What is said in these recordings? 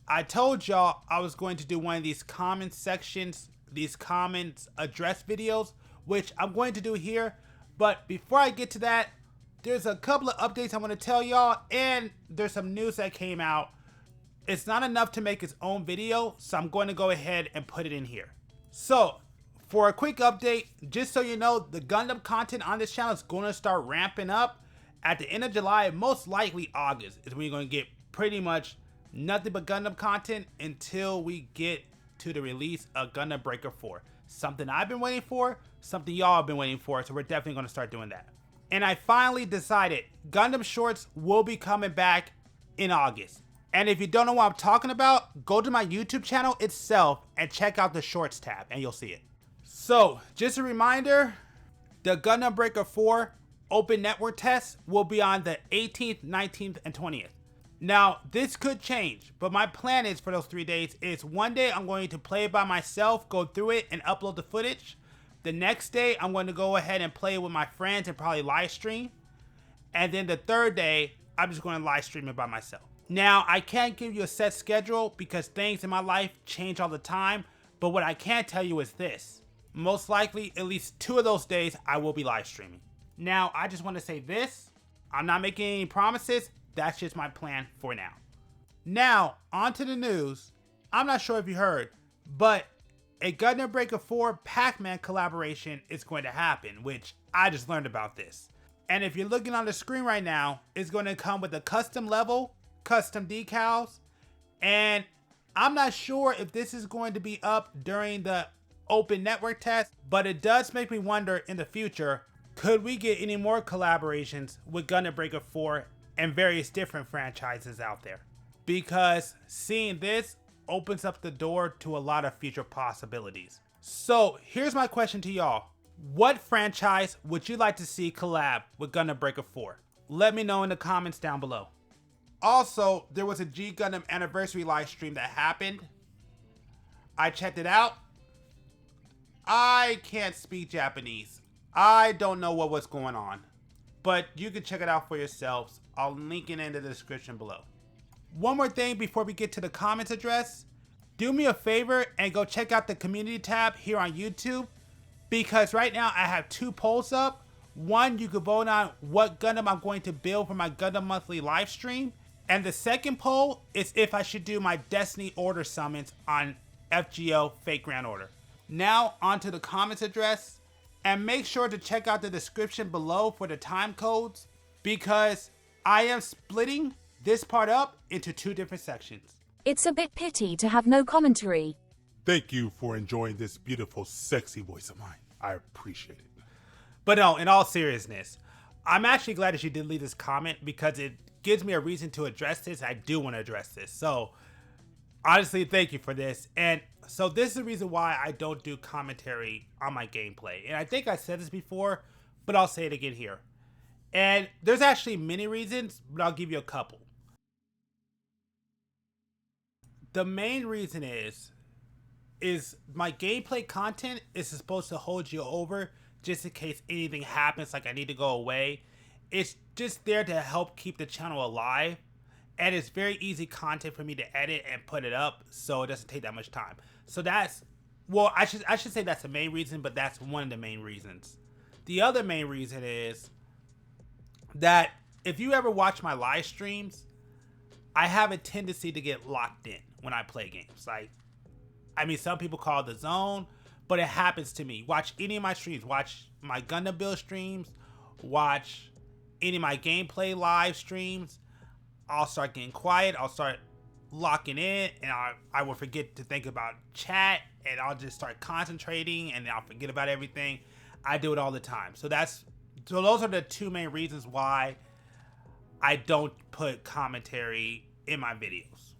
I told y'all I was going to do one of these comment sections, these comments address videos, which I'm going to do here. But before I get to that, there's a couple of updates I want to tell y'all, and there's some news that came out. It's not enough to make its own video, so I'm going to go ahead and put it in here. So, for a quick update, just so you know, the Gundam content on this channel is going to start ramping up at the end of July, most likely August, is when you're going to get pretty much nothing but Gundam content until we get to the release of Gundam Breaker 4. Something I've been waiting for, something y'all have been waiting for, so we're definitely going to start doing that. And I finally decided Gundam Shorts will be coming back in August. And if you don't know what I'm talking about, go to my YouTube channel itself and check out the Shorts tab and you'll see it. So, just a reminder, the Gundam Breaker 4 open network test will be on the 18th, 19th, and 20th. Now, this could change, but my plan is for those 3 days is one day I'm going to play it by myself, go through it, and upload the footage. The next day, I'm going to go ahead and play it with my friends and probably live stream. And then the third day, I'm just going to live stream it by myself. Now, I can't give you a set schedule because things in my life change all the time, but what I can tell you is this. Most likely, at least 2 of those days, I will be live streaming. Now, I just want to say this. I'm not making any promises. That's just my plan for now. Now, on to the news. I'm not sure if you heard, but a Gundam Breaker 4 Pac-Man collaboration is going to happen, which I just learned about this. And if you're looking on the screen right now, it's going to come with a custom level, custom decals, and I'm not sure if this is going to be up during the open network test, but it does make me wonder in the future, could we get any more collaborations with Gundam Breaker 4 and various different franchises out there? Because seeing this opens up the door to a lot of future possibilities. So here's my question to y'all. What franchise would you like to see collab with Gundam Breaker 4? Let me know in the comments down below. Also, there was a G Gundam anniversary live stream that happened. I checked it out. I can't speak Japanese. I don't know what was going on, but you can check it out for yourselves. I'll link it in the description below. One more thing before we get to the comments address. Do me a favor and go check out the community tab here on YouTube, because right now I have 2 polls up. One, you can vote on what Gundam I'm going to build for my Gundam Monthly live stream. And the second poll is if I should do my Destiny Order summons on FGO Fake Grand Order. Now onto the comments address, and make sure to check out the description below for the time codes, because I am splitting this part up into 2 different sections. It's a bit pity to have no commentary. Thank you for enjoying this beautiful, sexy voice of mine. I appreciate it. But no, in all seriousness, I'm actually glad that you did leave this comment because it gives me a reason to address this. I do want to address this. So honestly, thank you for this. And so this is the reason why I don't do commentary on my gameplay. And I think I said this before, but I'll say it again here. And there's actually many reasons, but I'll give you a couple. The main reason is my gameplay content is supposed to hold you over just in case anything happens, like I need to go away. It's just there to help keep the channel alive. And it's very easy content for me to edit and put it up, so it doesn't take that much time. So that's, well, I should say that's the main reason, but that's one of the main reasons. The other main reason is that if you ever watch my live streams, I have a tendency to get locked in when I play games. Like, I mean, some people call it the zone, but it happens to me. Watch any of my streams. Watch my Gundam build streams. Watch any of my gameplay live streams. I'll start getting quiet. I'll start locking in, and I will forget to think about chat, and I'll just start concentrating, and I'll forget about everything. I do it all the time. So those are the 2 main reasons why I don't put commentary in my videos.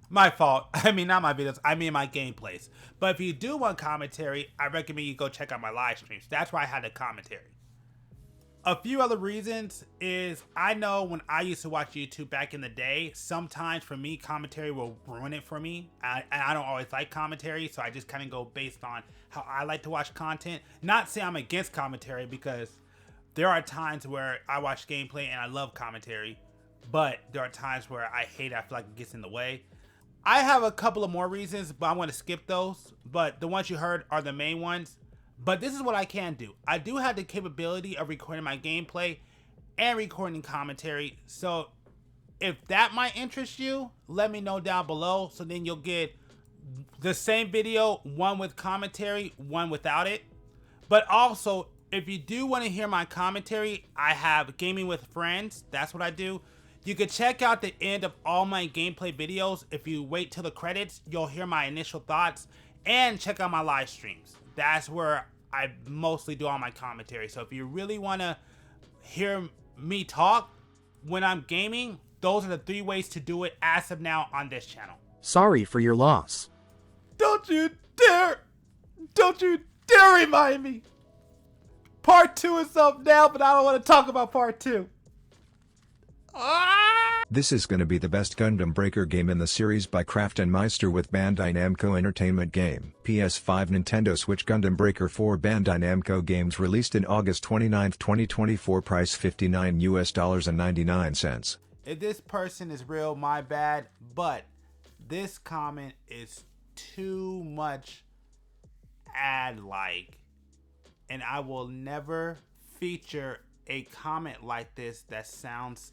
My fault. I mean, not my videos. I mean my gameplays. But if you do want commentary, I recommend you go check out my live streams. That's why I had the commentary. A few other reasons is I know when I used to watch YouTube back in the day, sometimes for me, commentary will ruin it for me. I don't always like commentary, so I just kind of go based on how I like to watch content. Not saying I'm against commentary, because there are times where I watch gameplay and I love commentary, but there are times where I hate it. I feel like it gets in the way. I have a couple of more reasons, but I'm going to skip those. But the ones you heard are the main ones. But this is what I can do. I do have the capability of recording my gameplay and recording commentary. So if that might interest you, let me know down below. So then you'll get the same video, one with commentary, one without it. But also, if you do want to hear my commentary, I have Gaming with Friends. That's what I do. You can check out the end of all my gameplay videos. If you wait till the credits, you'll hear my initial thoughts and check out my live streams. That's where I mostly do all my commentary. So if you really want to hear me talk when I'm gaming, those are the 3 ways to do it as of now on this channel. Sorry for your loss. Don't you dare remind me. Part 2 is up now, but I don't want to talk about part 2. This is gonna be the best Gundam Breaker game in the series by Kraft and Meister with Bandai Namco Entertainment game. PS5 Nintendo Switch Gundam Breaker 4 Bandai Namco games released in August 29, 2024. Price $59.99. If this person is real, my bad, but this comment is too much ad-like, and I will never feature a comment like this that sounds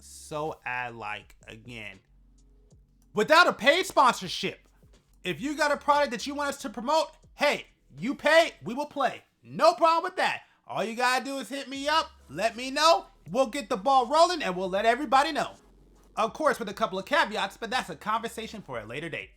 so ad-like again without a paid sponsorship. If you got a product that you want us to promote, hey, you pay, we will play. No problem with that. All you gotta do is hit me up, let me know, we'll get the ball rolling, and we'll let everybody know. Of course, with a couple of caveats, but that's a conversation for a later date.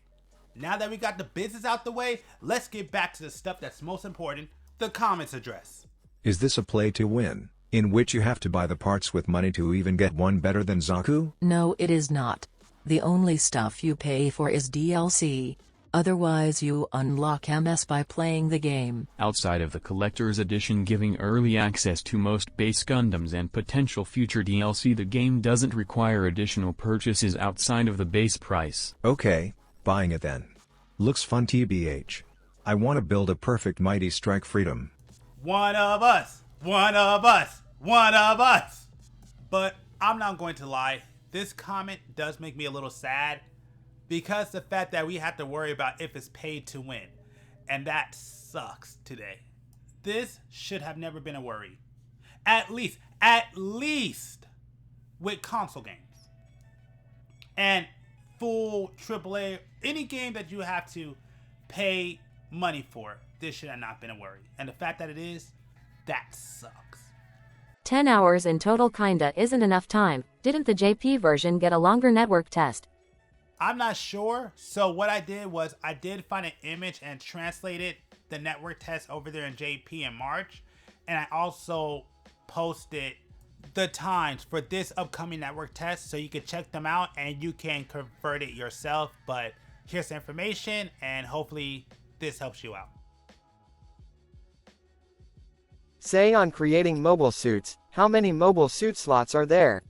Now that we got the business out the way, let's get back to the stuff that's most important, the comments address. Is this a play to win, in which you have to buy the parts with money to even get one better than Zaku? No, it is not. The only stuff you pay for is DLC. Otherwise you unlock MS by playing the game. Outside of the collector's edition giving early access to most base Gundams and potential future DLC, the game doesn't require additional purchases outside of the base price. Okay, buying it then. Looks fun tbh. I want to build a perfect Mighty Strike Freedom. One of us, one of us, one of us. But I'm not going to lie, this comment does make me a little sad because the fact that we have to worry about if it's paid to win. And that sucks today. This should have never been a worry. At least with console games. And full AAA, any game that you have to pay money for, this should have not been a worry. And the fact that it is, that sucks. 10 hours in total kinda isn't enough time. Didn't the JP version get a longer network test? I'm not sure. So what I did was I did find an image and translated the network test over there in JP in March. And I also posted the times for this upcoming network test so you can check them out and you can convert it yourself. But here's the information and hopefully this helps you out. Say on creating mobile suits, how many mobile suit slots are there?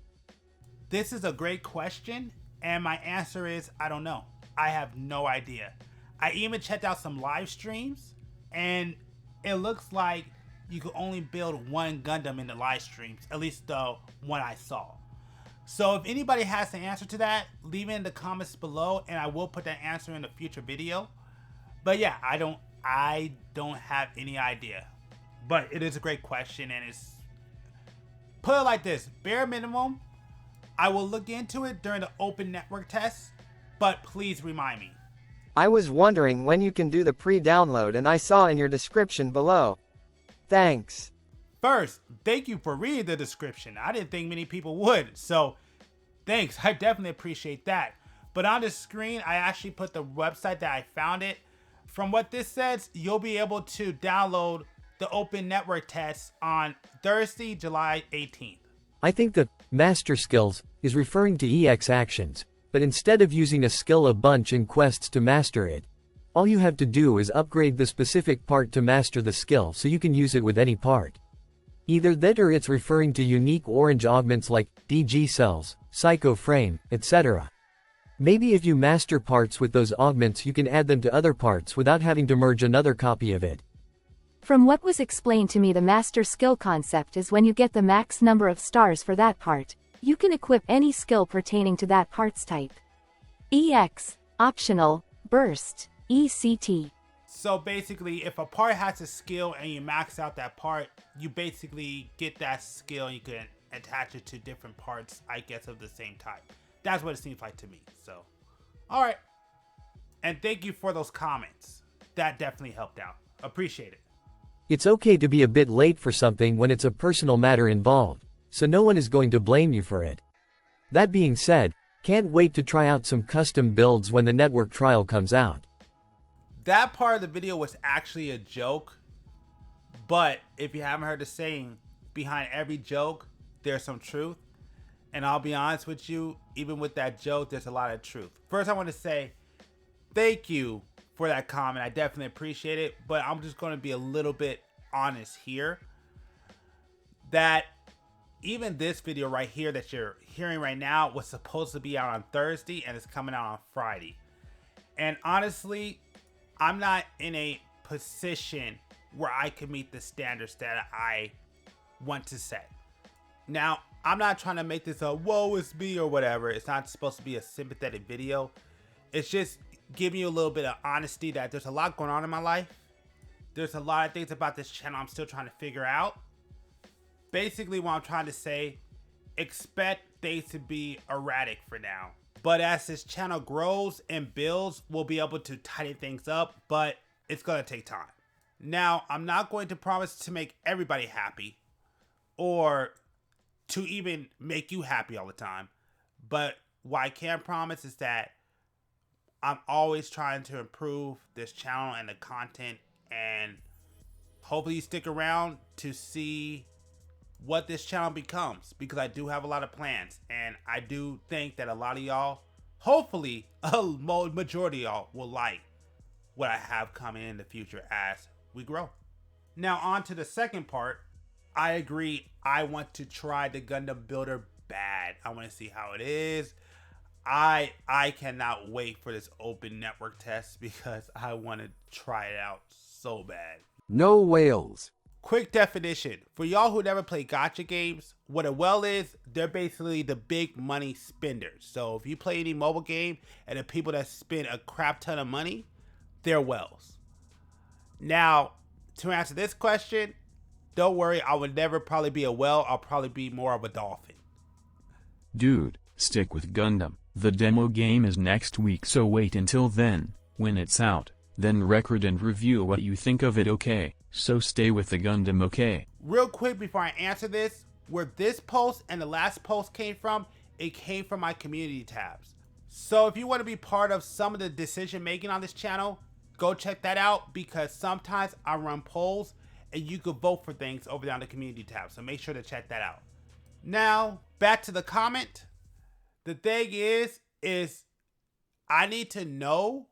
This is a great question. And my answer is, I don't know. I have no idea. I even checked out some live streams, and it looks like you could only build one Gundam in the live streams, at least the one I saw. So if anybody has the answer to that, leave it in the comments below, and I will put that answer in a future video. But yeah, I don't have any idea. But it is a great question, and it's, put it like this, bare minimum, I will look into it during the open network test, but please remind me. I was wondering when you can do the pre-download and I saw in your description below. Thanks. First, thank you for reading the description. I didn't think many people would, so thanks. I definitely appreciate that. But on the screen, I actually put the website that I found it. From what this says, you'll be able to download the open network test on Thursday, July 18th. I think the master skills is referring to EX actions, but instead of using a skill a bunch in quests to master it, all you have to do is upgrade the specific part to master the skill so you can use it with any part. Either that or it's referring to unique orange augments like DG cells, Psycho Frame, etc. Maybe if you master parts with those augments you can add them to other parts without having to merge another copy of it. From what was explained to me, the master skill concept is when you get the max number of stars for that part, you can equip any skill pertaining to that part's type. EX. Optional, burst, ECT. So basically, if a part has a skill and you max out that part, you basically get that skill and you can attach it to different parts, I guess, of the same type. That's what it seems like to me. So, all right. And thank you for those comments. That definitely helped out. Appreciate it. It's okay to be a bit late for something when it's a personal matter involved, so no one is going to blame you for it. That being said, can't wait to try out some custom builds when the network trial comes out. That part of the video was actually a joke, but if you haven't heard the saying, behind every joke, there's some truth. And I'll be honest with you, even with that joke, there's a lot of truth. First, I want to say thank you for that comment. I definitely appreciate it, but I'm just going to be a little bit honest here. That even this video right here that you're hearing right now was supposed to be out on Thursday and it's coming out on Friday. And honestly, I'm not in a position where I can meet the standards that I want to set. Now, I'm not trying to make this a woe is me or whatever. It's not supposed to be a sympathetic video. It's just giving you a little bit of honesty that there's a lot going on in my life. There's a lot of things about this channel I'm still trying to figure out. Basically, what I'm trying to say, expect things to be erratic for now. But as this channel grows and builds, we'll be able to tighten things up, but it's going to take time. Now, I'm not going to promise to make everybody happy or to even make you happy all the time. But what I can promise is that I'm always trying to improve this channel and the content, and hopefully you stick around to see what this channel becomes, because I do have a lot of plans, and I do think that a lot of y'all, hopefully a majority of y'all, will like what I have coming in the future as we grow. Now on to the second part. I agree, I want to try the Gundam Builder bad. I want to see how it is. I cannot wait for this open network test because I want to try it out so bad. No whales. Quick definition. For y'all who never play gacha games, what a whale is, they're basically the big money spenders. So if you play any mobile game and the people that spend a crap ton of money, they're whales. Now, to answer this question, don't worry, I would never probably be a whale. I'll probably be more of a dolphin. Dude, stick with Gundam. The demo game is next week, so wait until then. When it's out, then record and review what you think of it, okay? So stay with the Gundam, okay? Real quick before I answer this, where this post and the last post came from, it came from my community tabs. So if you want to be part of some of the decision making on this channel, go check that out, because sometimes I run polls and you could vote for things over there on the community tab. So make sure to check that out. Now, back to the comment. The thing is I need to know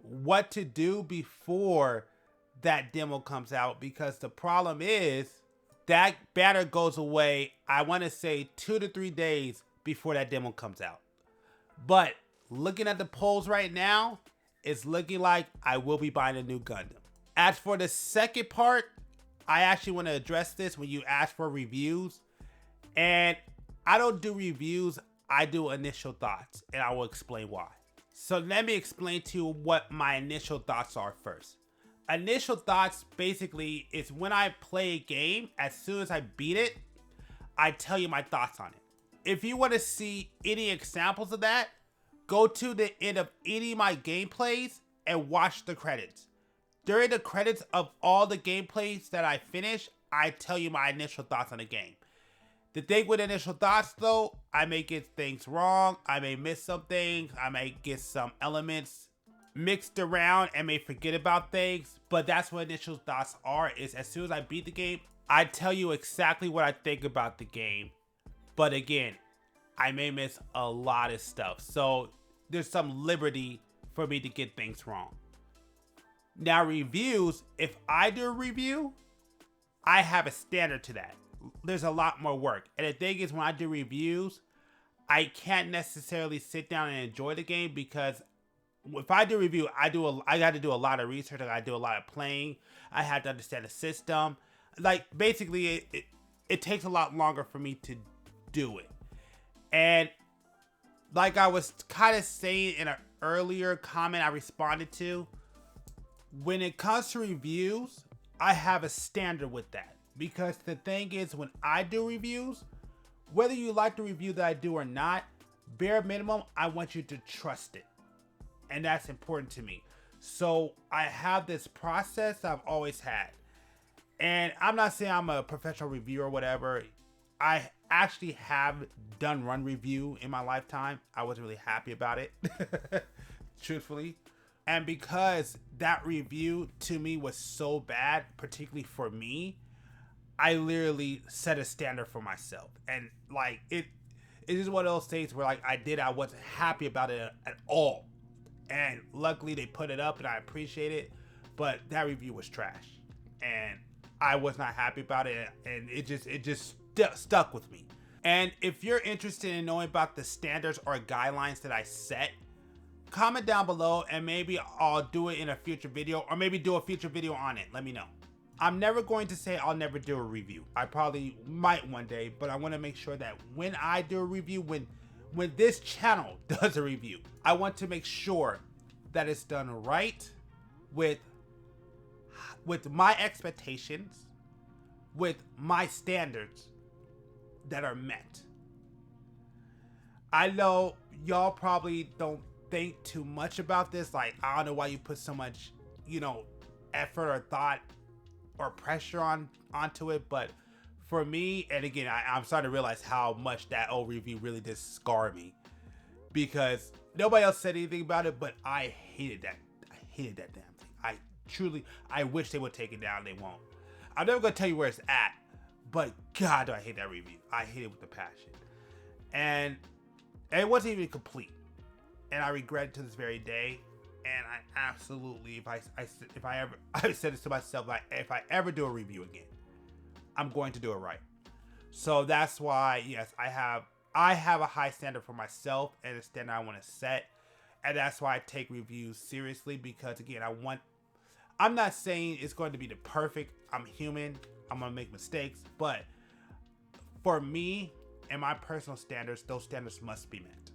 what to do before that demo comes out, because the problem is that banner goes away, I want to say 2 to 3 days before that demo comes out. But looking at the polls right now, it's looking like I will be buying a new Gundam. As for the second part, I actually want to address this when you ask for reviews. And I don't do reviews, I do initial thoughts, and I will explain why. So let me explain to you what my initial thoughts are first. Initial thoughts basically is when I play a game, as soon as I beat it, I tell you my thoughts on it. If you want to see any examples of that, go to the end of any of my gameplays and watch the credits. During the credits of all the gameplays that I finish, I tell you my initial thoughts on the game. The thing with initial thoughts though, I may get things wrong, I may miss some things, I may get some elements mixed around and may forget about things, but that's what initial thoughts are, is as soon as I beat the game, I tell you exactly what I think about the game. But again, I may miss a lot of stuff, so there's some liberty for me to get things wrong. Now reviews, if I do a review, I have a standard to that. There's a lot more work. And the thing is, when I do reviews, I can't necessarily sit down and enjoy the game, because if I do a review, I got to do a lot of research, I got to do a lot of playing, I have to understand the system. Like basically it takes a lot longer for me to do it. And like I was kind of saying earlier comment I responded to, when it comes to reviews, I have a standard with that. Because the thing is, when I do reviews, whether you like the review that I do or not, bare minimum, I want you to trust it. And that's important to me. So I have this process I've always had. And I'm not saying I'm a professional reviewer or whatever. I actually have done run review in my lifetime. I wasn't really happy about it, truthfully. And because that review to me was so bad, particularly for me, I literally set a standard for myself. And like it is one of those things where like I wasn't happy about it at all. And luckily they put it up and I appreciate it, but that review was trash. And I was not happy about it, and it just stuck with me. And if you're interested in knowing about the standards or guidelines that I set, comment down below and maybe I'll do it in a future video, or maybe do a future video on it. Let me know. I'm never going to say I'll never do a review. I probably might one day, but I want to make sure that when I do a review, when this channel does a review, I want to make sure that it's done right with my expectations, with my standards that are met. I know y'all probably don't think too much about this. Like, I don't know why you put so much, effort or thought or pressure onto it. But for me, and again, I'm starting to realize how much that old review really did scar me, because nobody else said anything about it, but I hated that. I hated that damn thing. I wish they would take it down. They won't. I'm never gonna tell you where it's at, but God, do I hate that review. I hate it with a passion. And it wasn't even complete. And I regret it to this very day. And I absolutely, I said this to myself, like, if I ever do a review again, I'm going to do it right. So that's why, yes, I have a high standard for myself and a standard I want to set. And that's why I take reviews seriously, because again, I'm not saying it's going to be the perfect. I'm human. I'm going to make mistakes. But for me and my personal standards, those standards must be met.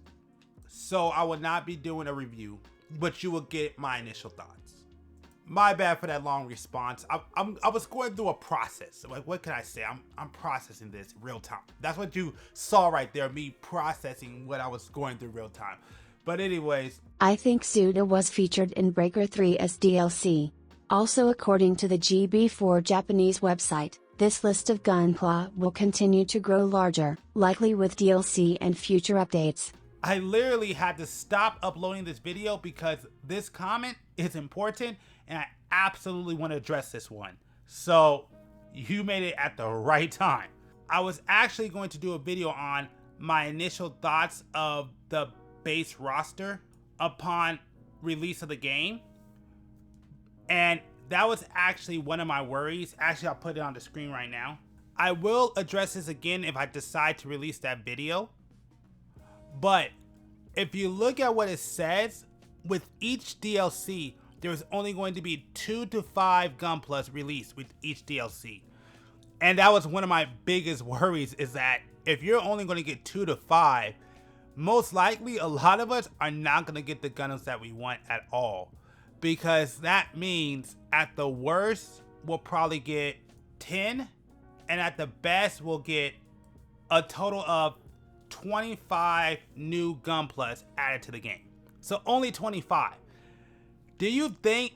So I will not be doing a review, but you will get my initial thoughts. My bad for that long response. I was going through a process. Like, what can I say? I'm processing this real time. That's what you saw right there, me processing what I was going through real time. But anyways, I think Suda was featured in Breaker 3 as DLC. Also, according to the GB4 Japanese website, this list of gunpla will continue to grow larger, likely with DLC and future updates. I literally had to stop uploading this video because this comment is important and I absolutely want to address this one. So you made it at the right time. I was actually going to do a video on my initial thoughts of the base roster upon release of the game. And that was actually one of my worries. Actually, I'll put it on the screen right now. I will address this again if I decide to release that video. But if you look at what it says, with each DLC, there's only going to be 2 to 5 gunplas released with each DLC. And that was one of my biggest worries, is that if you're only going to get 2 to 5, most likely a lot of us are not going to get the Gundams that we want at all. Because that means at the worst, we'll probably get 10. And at the best, we'll get a total of 25 new gunplas added to the game. So only 25. Do you think,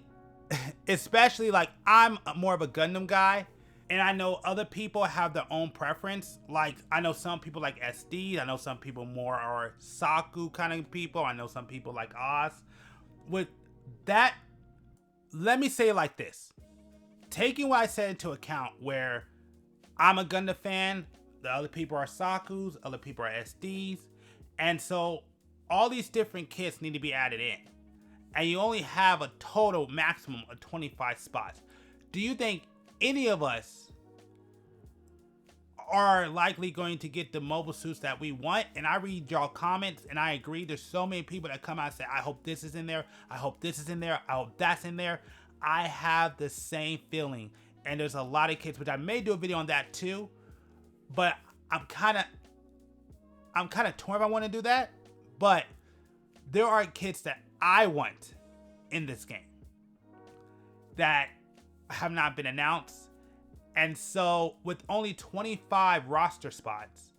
especially like I'm more of a Gundam guy, and I know other people have their own preference. Like, I know some people like SD. I know some people more are Saku kind of people. I know some people like Oz. With that, let me say it like this. Taking what I said into account, where I'm a Gundam fan, the other people are Sakus, other people are SDs, and so all these different kits need to be added in. And you only have a total maximum of 25 spots. Do you think any of us are likely going to get the mobile suits that we want? And I read y'all comments and I agree. There's so many people that come out and say, I hope this is in there. I hope this is in there. I hope that's in there. I have the same feeling. And there's a lot of kits, which I may do a video on that too. But I'm kind of torn if I want to do that. But there are kits that I want in this game that have not been announced. And so with only 25 roster spots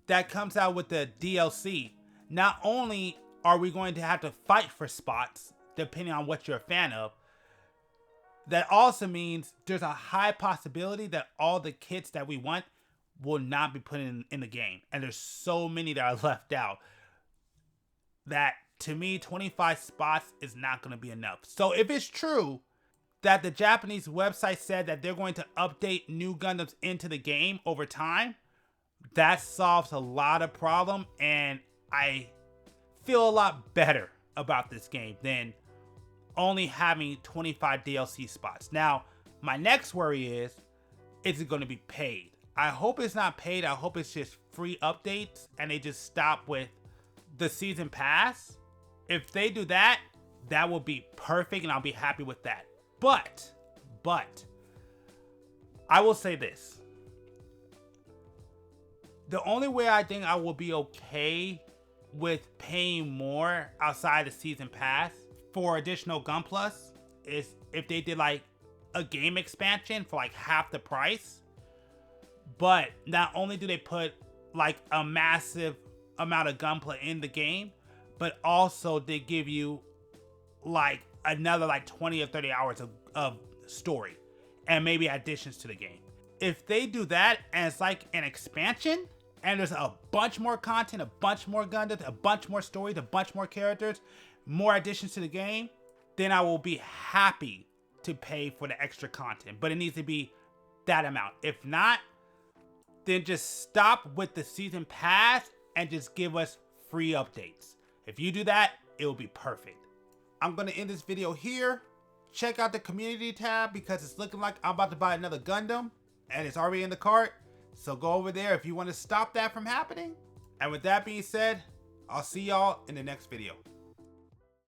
that comes out with the DLC, not only are we going to have to fight for spots depending on what you're a fan of, that also means there's a high possibility that all the kits that we want will not be put in the game. And there's so many that are left out that, to me, 25 spots is not going to be enough. So if it's true that the Japanese website said that they're going to update new Gundams into the game over time, that solves a lot of problem, and I feel a lot better about this game than only having 25 DLC spots. Now, my next worry is it going to be paid? I hope it's not paid. I hope it's just free updates and they just stop with the season pass. If they do that, that will be perfect and I'll be happy with that. But I will say this. The only way I think I will be okay with paying more outside the season pass for additional Gun Plus is if they did like a game expansion for like half the price. But not only do they put like a massive amount of gunplay in the game, but also they give you like another like 20 or 30 hours of story and maybe additions to the game. If they do that and it's like an expansion and there's a bunch more content, a bunch more Gundams, a bunch more stories, a bunch more characters, more additions to the game, then I will be happy to pay for the extra content. But it needs to be that amount. If not, then just stop with the season pass and just give us free updates. If you do that, it will be perfect. I'm going to end this video here. Check out the community tab because it's looking like I'm about to buy another Gundam and it's already in the cart. So go over there if you want to stop that from happening. And with that being said, I'll see y'all in the next video.